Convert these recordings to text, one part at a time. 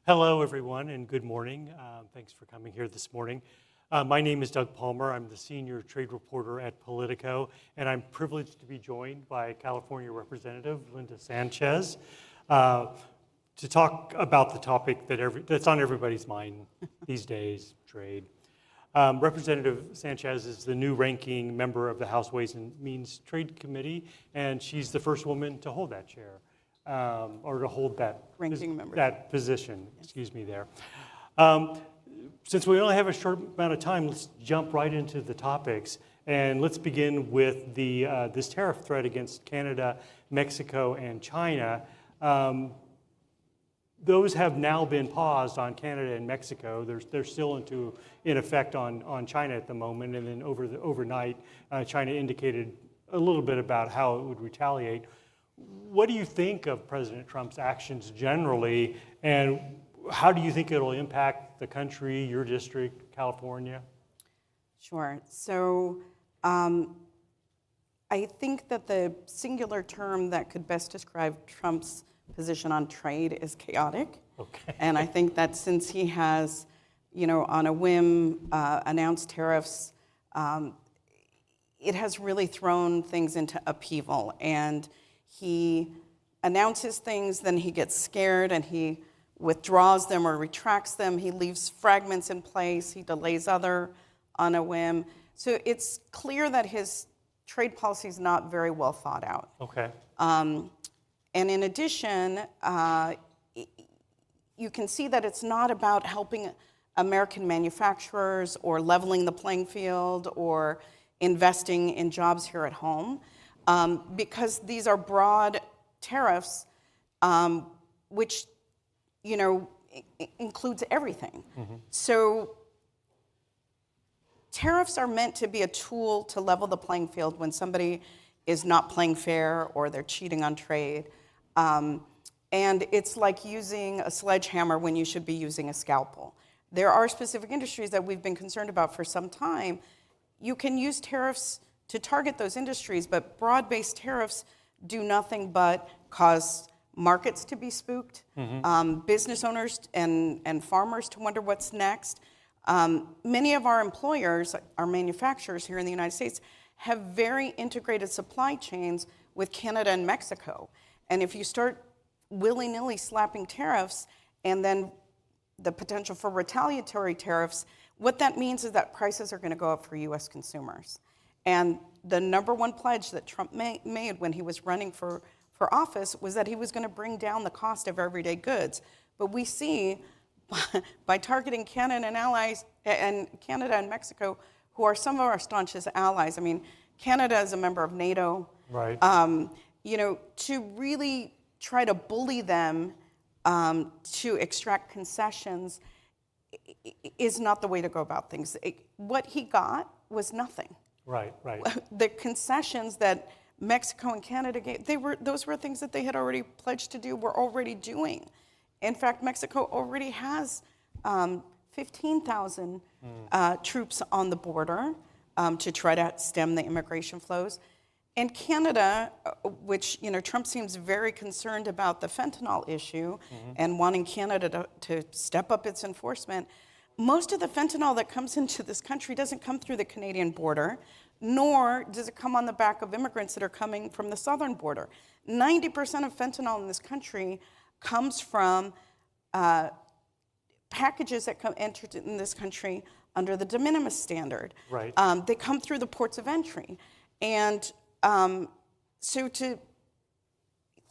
Hello, everyone, and good morning. Thanks for coming here this morning. My name is Doug Palmer. I'm the senior trade reporter at Politico, and I'm privileged to be joined by California Representative Linda Sánchez to talk about the topic that's on everybody's mind these days, trade. Representative Sánchez is the new ranking member of the House Ways and Means Trade Committee, and she's the first woman to hold that chair. Or to hold that position, excuse me there. Since we only have a short amount of time, let's jump right into the topics. And let's begin with this tariff threat against Canada, Mexico, and China. Those have now been paused on Canada and Mexico. They're still in effect on China at the moment. And then overnight, China indicated a little bit about how it would retaliate. What do you think of President Trump's actions generally, and how do you think it'll impact the country, your district, California? Sure. So I think that the singular term that could best describe Trump's position on trade is chaotic. Okay. And I think that since he has, on a whim, announced tariffs, it has really thrown things into upheaval. And he announces things, then he gets scared and he withdraws them or retracts them. He leaves fragments in place. He delays other on a whim. So it's clear that his trade policy is not very well thought out. Okay. And in addition, you can see that it's not about helping American manufacturers or leveling the playing field or investing in jobs here at home. Because these are broad tariffs, which, includes everything. Mm-hmm. So tariffs are meant to be a tool to level the playing field when somebody is not playing fair or they're cheating on trade. And it's like using a sledgehammer when you should be using a scalpel. There are specific industries that we've been concerned about for some time. You can use tariffs to target those industries, but broad-based tariffs do nothing but cause markets to be spooked, mm-hmm. Business owners and farmers to wonder what's next. Many of our employers, our manufacturers here in the United States, have very integrated supply chains with Canada and Mexico. And if you start willy-nilly slapping tariffs and then the potential for retaliatory tariffs, what that means is that prices are going to go up for U.S. consumers. And the number one pledge that Trump made when he was running for office was that he was going to bring down the cost of everyday goods. But we see by targeting Canada and allies and Canada and Mexico, who are some of our staunchest allies. I mean, Canada is a member of NATO. Right. To really try to bully them to extract concessions is not the way to go about things. What he got was nothing. Right. The concessions that Mexico and Canada gave, those were things that they had already pledged to do, were already doing. In fact, Mexico already has 15,000 troops on the border to try to stem the immigration flows. And Canada, which, Trump seems very concerned about the fentanyl issue, mm-hmm. and wanting Canada to step up its enforcement. Most of the fentanyl that comes into this country doesn't come through the Canadian border, nor does it come on the back of immigrants that are coming from the southern border. 90% of fentanyl in this country comes from packages that entered in this country under the de minimis standard. Right. They come through the ports of entry. And so to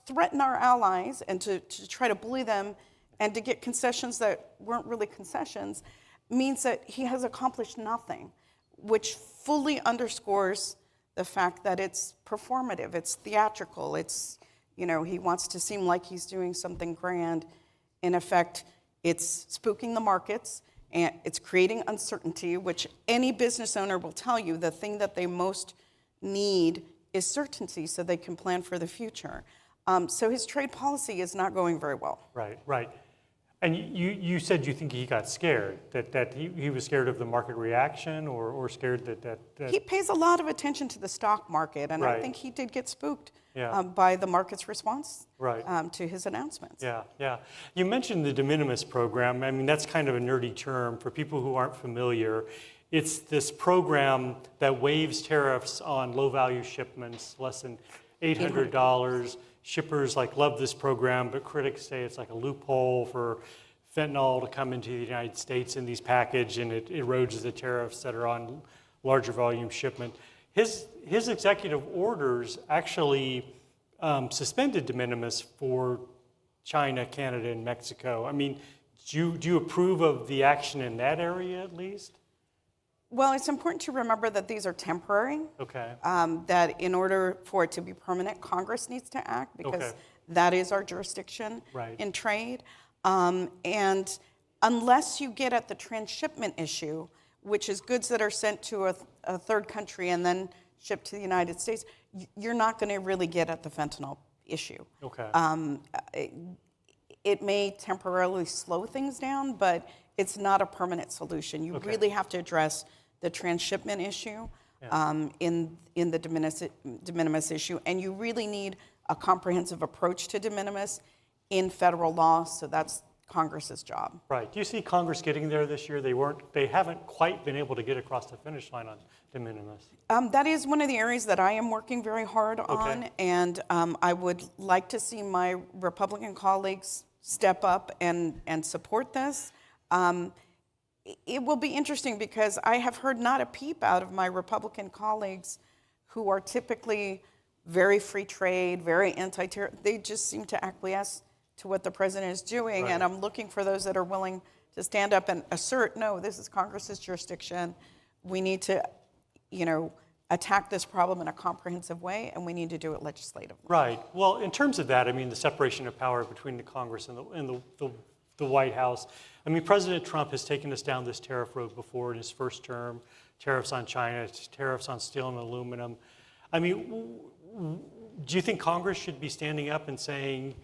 threaten our allies and to try to bully them and to get concessions that weren't really concessions means that he has accomplished nothing, which fully underscores the fact that it's performative, it's theatrical, it's, he wants to seem like he's doing something grand. In effect, it's spooking the markets, and it's creating uncertainty, which any business owner will tell you the thing that they most need is certainty so they can plan for the future. So his trade policy is not going very well. Right. And you said you think he got scared, that he was scared of the market reaction or scared that He pays a lot of attention to the stock market, and I Right. think he did get spooked Yeah. by the market's response Right. to his announcements. Yeah, yeah. You mentioned the de minimis program. I mean, that's kind of a nerdy term for people who aren't familiar. It's this program that waives tariffs on low-value shipments, less than $800. Shippers love this program, but critics say it's like a loophole for fentanyl to come into the United States in these packages, and it erodes the tariffs that are on larger volume shipment. His executive orders actually suspended de minimis for China, Canada, and Mexico. I mean, do you approve of the action in that area at least? Well, it's important to remember that these are temporary. Okay. That in order for it to be permanent, Congress needs to act because Okay. that is our jurisdiction Right. in trade. And unless you get at the transshipment issue, which is goods that are sent to a third country and then shipped to the United States, you're not going to really get at the fentanyl issue. Okay. It may temporarily slow things down, but it's not a permanent solution. You Okay. really have to address the transshipment issue in the de minimis issue, and you really need a comprehensive approach to de minimis in federal law, so that's Congress's job. Right. Do you see Congress getting there this year? They haven't quite been able to get across the finish line on de minimis. That is one of the areas that I am working very hard on, and I would like to see my Republican colleagues step up and support this. It will be interesting because I have heard not a peep out of my Republican colleagues who are typically very free trade, very anti-terror. They just seem to acquiesce to what the president is doing, and Right. I'm looking for those that are willing to stand up and assert, no, this is Congress's jurisdiction. We need to, attack this problem in a comprehensive way, and we need to do it legislatively. Right. Well, in terms of that, I mean, the separation of power between the Congress and the White House. I mean, President Trump has taken us down this tariff road before in his first term, tariffs on China, tariffs on steel and aluminum. I mean, do you think Congress should be standing up and saying,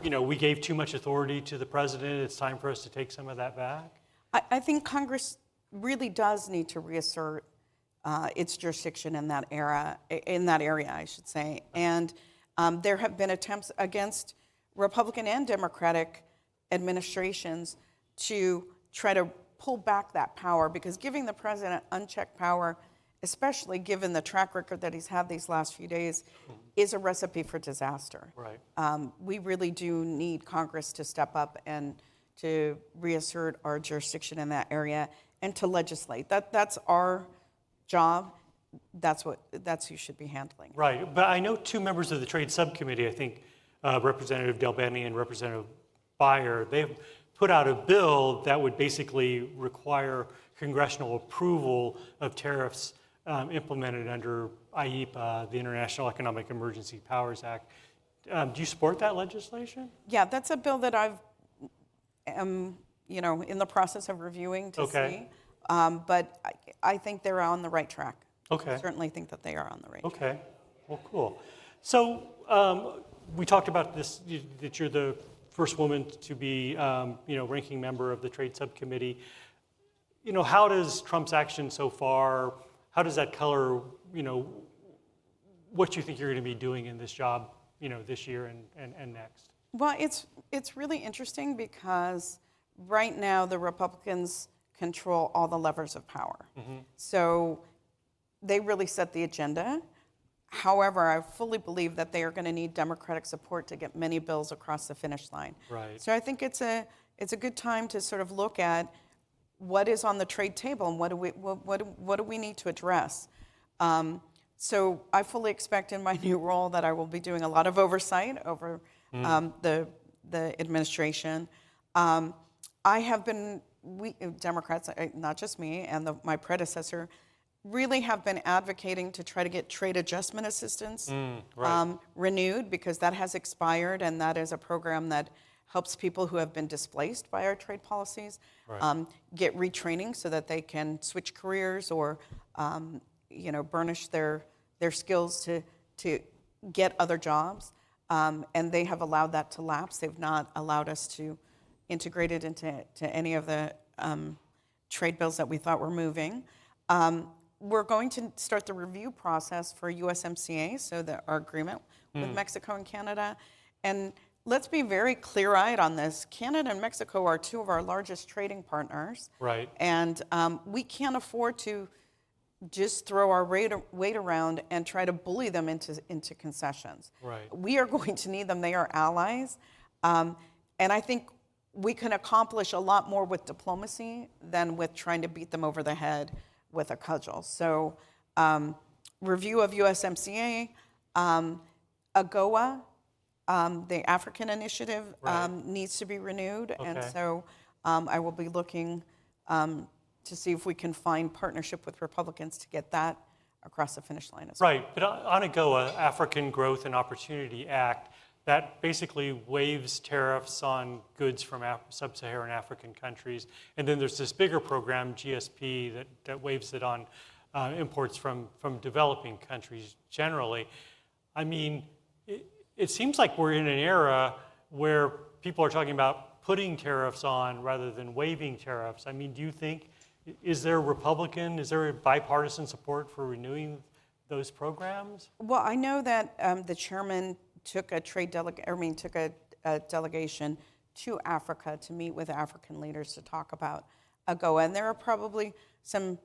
we gave too much authority to the president, it's time for us to take some of that back? I think Congress really does need to reassert its jurisdiction in that area, I should say. And there have been attempts against Republican and Democratic administrations to try to pull back that power, because giving the president unchecked power, especially given the track record that he's had these last few days, is a recipe for disaster. Right. We really do need Congress to step up and to reassert our jurisdiction in that area and to legislate. That's our job. That's who should be handling. Right. But I know two members of the Trade Subcommittee, I think Representative Del Bene and Representative Beyer, they've put out a bill that would basically require congressional approval of tariffs implemented under IEEPA, the International Economic Emergency Powers Act. Do you support that legislation? Yeah, that's a bill that am in the process of reviewing to see. But I think they're on the right track. Okay. I certainly think that they are on the right track. Okay. Well, cool. So we talked about this, that you're the first woman to be, ranking member of the Trade Subcommittee. How does Trump's action so far, how does that color, what you think you're going to be doing in this job, this year and next? Well, it's really interesting because right now the Republicans control all the levers of power. Mm-hmm. So they really set the agenda. However, I fully believe that they are going to need Democratic support to get many bills across the finish line. Right. So I think it's a good time to sort of look at what is on the trade table and what do we need to address. So I fully expect in my new role that I will be doing a lot of oversight over the administration. We Democrats, not just me, and my predecessor, really have been advocating to try to get trade adjustment assistance renewed, because that has expired, and that is a program that helps people who have been displaced by our trade policies get retraining so that they can switch careers or burnish their skills to get other jobs. And they have allowed that to lapse. They've not allowed us to integrated into any of the trade bills that we thought were moving. We're going to start the review process for USMCA, so that our agreement with Mexico and Canada. And let's be very clear-eyed on this. Canada and Mexico are two of our largest trading partners. Right. And we can't afford to just throw our weight around and try to bully them into concessions. Right. We are going to need them. They are allies. And I think we can accomplish a lot more with diplomacy than with trying to beat them over the head with a cudgel. So review of USMCA, AGOA, the African initiative needs to be renewed. Okay. And so I will be looking to see if we can find partnership with Republicans to get that across the finish line as well. Right, but on AGOA, African Growth and Opportunity Act, that basically waives tariffs on goods from sub-Saharan African countries. And then there's this bigger program, GSP, that waives it on imports from developing countries generally. I mean, it seems like we're in an era where people are talking about putting tariffs on rather than waiving tariffs. I mean, do you think, is there bipartisan support for renewing those programs? Well, I know that the chairman took a delegation to Africa to meet with African leaders to talk about AGOA, and there are probably some,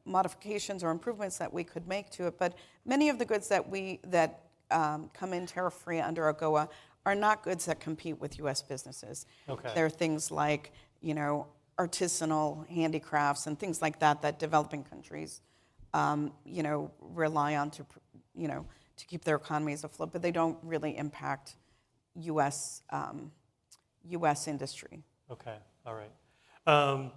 modifications or improvements that we could make to it. But many of the goods that come in tariff-free under AGOA are not goods that compete with U.S. businesses. Okay. They're things like, artisanal handicrafts and things like that developing countries, rely on to keep their economies afloat, but they don't really impact U.S. Industry. Okay, all right. I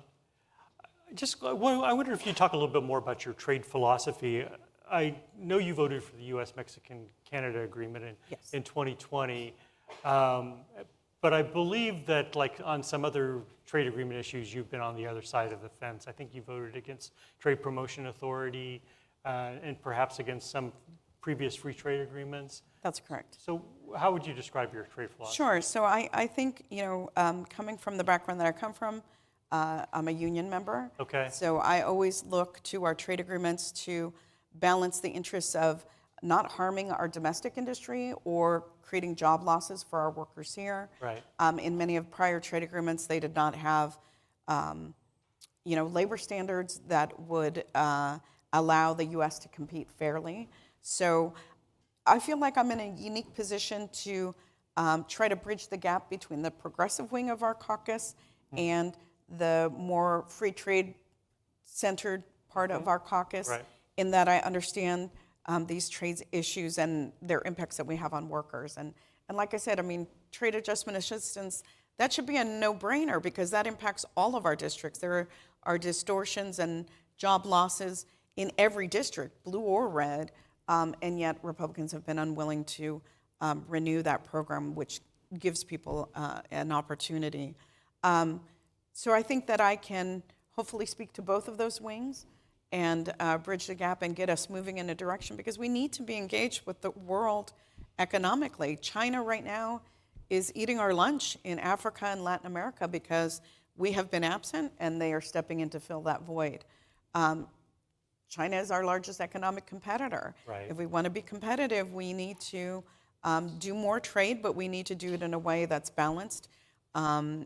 wonder if you talk a little bit more about your trade philosophy. I know you voted for the U.S.-Mexican-Canada agreement in 2020, but I believe that, like on some other trade agreement issues, you've been on the other side of the fence. I think you voted against Trade Promotion Authority and perhaps against some previous free trade agreements. That's correct. So how would you describe your trade philosophy? Sure. So I think, coming from the background that I come from, I'm a union member. Okay. So I always look to our trade agreements to balance the interests of not harming our domestic industry or creating job losses for our workers here. Right. In many of prior trade agreements, they did not have, labor standards that would allow the U.S. to compete fairly. So I feel like I'm in a unique position to try to bridge the gap between the progressive wing of our caucus and the more free trade centered part of our caucus, Right. in that I understand these trade issues and their impacts that we have on workers. And like I said, I mean, trade adjustment assistance, that should be a no-brainer because that impacts all of our districts. There are distortions and job losses in every district, blue or red, and yet Republicans have been unwilling to renew that program, which gives people an opportunity. So I think that I can hopefully speak to both of those wings and bridge the gap and get us moving in a direction, because we need to be engaged with the world economically. China right now is eating our lunch in Africa and Latin America because we have been absent and they are stepping in to fill that void. China is our largest economic competitor. Right. If we want to be competitive, we need to do more trade, but we need to do it in a way that's balanced and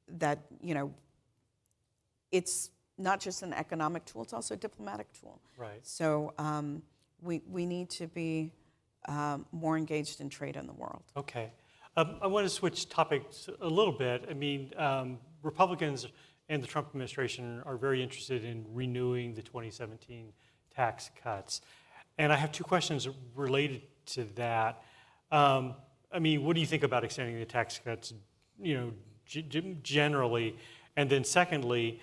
that, it's not just an economic tool, it's also a diplomatic tool. Right. So we need to be more engaged in trade in the world. Okay. I want to switch topics a little bit. I mean, Republicans and the Trump administration are very interested in renewing the 2017 tax cuts. And I have two questions related to that. I mean, what do you think about extending the tax cuts, generally? And then secondly,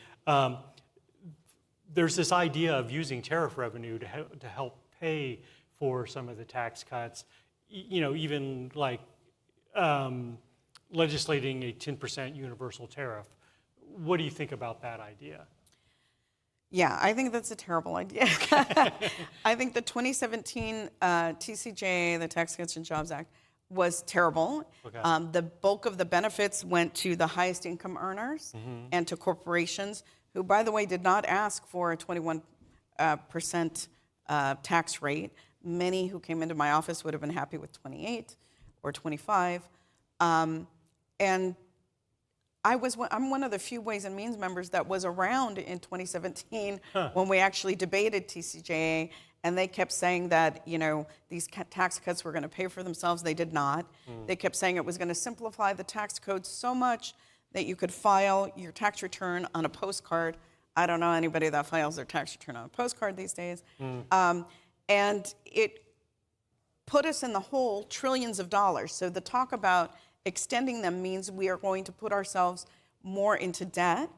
there's this idea of using tariff revenue to help pay for some of the tax cuts, even like legislating a 10% universal tariff. What do you think about that idea? Yeah, I think that's a terrible idea. I think the 2017 TCJA, the Tax Cuts and Jobs Act, was terrible. Okay. The bulk of the benefits went to the highest income earners and to corporations, who, by the way, did not ask for a 21% tax rate. Many who came into my office would have been happy with 28 or 25. And I'm one of the few Ways and Means members that was around in 2017 when we actually debated TCJA, and they kept saying that, these tax cuts were going to pay for themselves. They did not. They kept saying it was going to simplify the tax code so much that you could file your tax return on a postcard. I don't know anybody that files their tax return on a postcard these days. And it put us in the hole trillions of dollars. So the talk about extending them means we are going to put ourselves more into debt,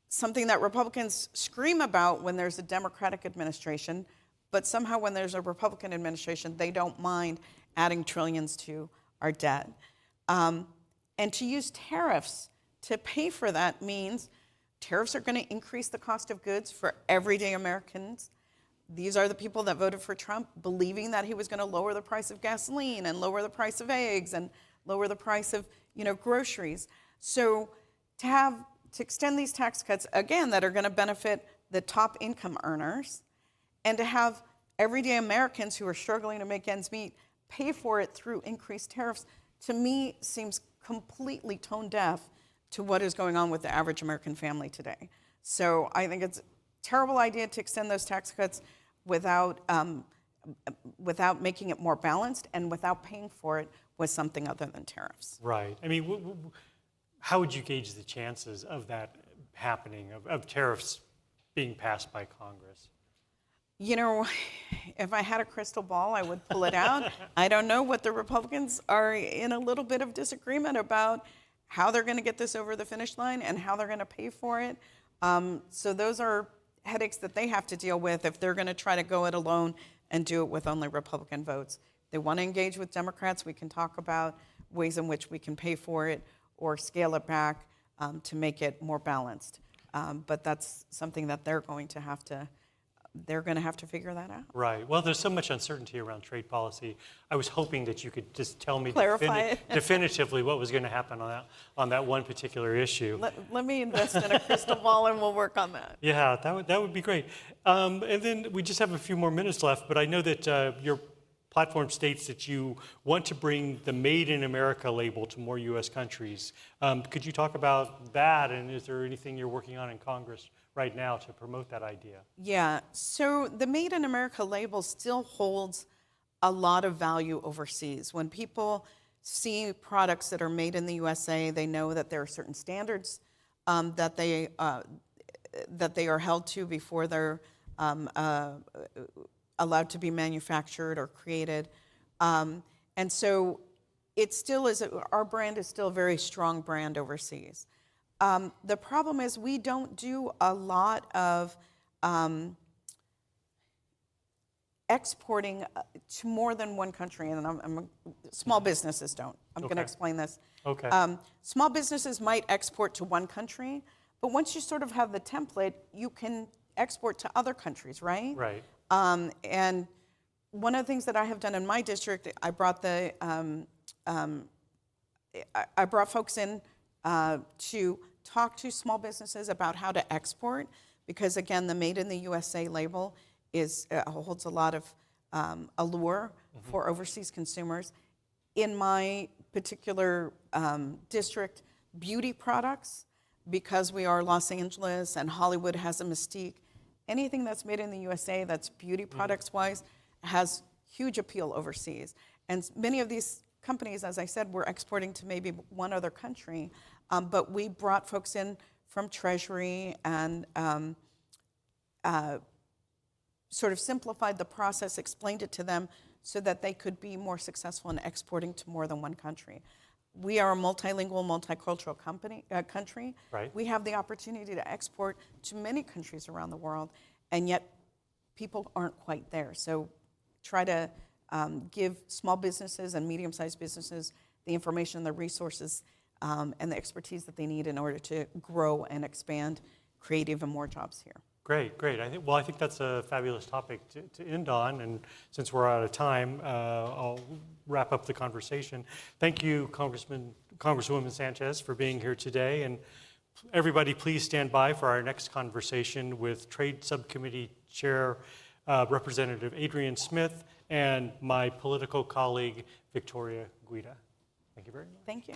something that Republicans scream about when there's a Democratic administration, but somehow when there's a Republican administration, they don't mind adding trillions to our debt. And to use tariffs to pay for that means tariffs are going to increase the cost of goods for everyday Americans. These are the people that voted for Trump, believing that he was going to lower the price of gasoline and lower the price of eggs and lower the price of, groceries. So to extend these tax cuts, again, that are going to benefit the top income earners, and to have everyday Americans who are struggling to make ends meet pay for it through increased tariffs, to me seems completely tone deaf to what is going on with the average American family today. So I think it's a terrible idea to extend those tax cuts without making it more balanced and without paying for it with something other than tariffs. Right. I mean, how would you gauge the chances of that happening, of tariffs being passed by Congress? If I had a crystal ball, I would pull it out. I don't know what the Republicans are in a little bit of disagreement about how they're going to get this over the finish line and how they're going to pay for it. So those are headaches that they have to deal with if they're going to try to go it alone and do it with only Republican votes. If they want to engage with Democrats, we can talk about ways in which we can pay for it or scale it back to make it more balanced. But that's something that they're going to have to figure that out. Right. Well, there's so much uncertainty around trade policy. I was hoping that you could just tell me definitively what was going to happen on that one particular issue. Let me invest in a crystal ball and we'll work on that. Yeah, that would be great. And then we just have a few more minutes left, but I know that your platform states that you want to bring the Made in America label to more U.S. countries. Could you talk about that, and is there anything you're working on in Congress right now to promote that idea? Yeah, so the Made in America label still holds a lot of value overseas. When people see products that are made in the USA, they know that there are certain standards that they are held to before they're allowed to be manufactured or created. And so it still is, our brand is still a very strong brand overseas. The problem is we don't do a lot of exporting to more than one country, and small businesses don't. I'm going to explain this. Okay. Small businesses might export to one country, but once you sort of have the template, you can export to other countries, right? Right. And one of the things that I have done in my district, I brought I brought folks in to talk to small businesses about how to export, because again, the Made in the USA label holds a lot of allure for overseas consumers. In my particular district, beauty products, because we are Los Angeles and Hollywood has a mystique, anything that's made in the USA that's beauty products wise has huge appeal overseas. And many of these companies, as I said, were exporting to maybe one other country, but we brought folks in from Treasury and sort of simplified the process, explained it to them so that they could be more successful in exporting to more than one country. We are a multilingual, multicultural country. Right. We have the opportunity to export to many countries around the world, and yet people aren't quite there. So try to give small businesses and medium-sized businesses the information, the resources, and the expertise that they need in order to grow and expand, create even more jobs here. Great, great. I think that's a fabulous topic to end on, and since we're out of time, I'll wrap up the conversation. Thank you, Congresswoman Sánchez, for being here today, and everybody please stand by for our next conversation with Trade Subcommittee Chair Representative Adrian Smith and my political colleague, Victoria Guida. Thank you very much. Thank you.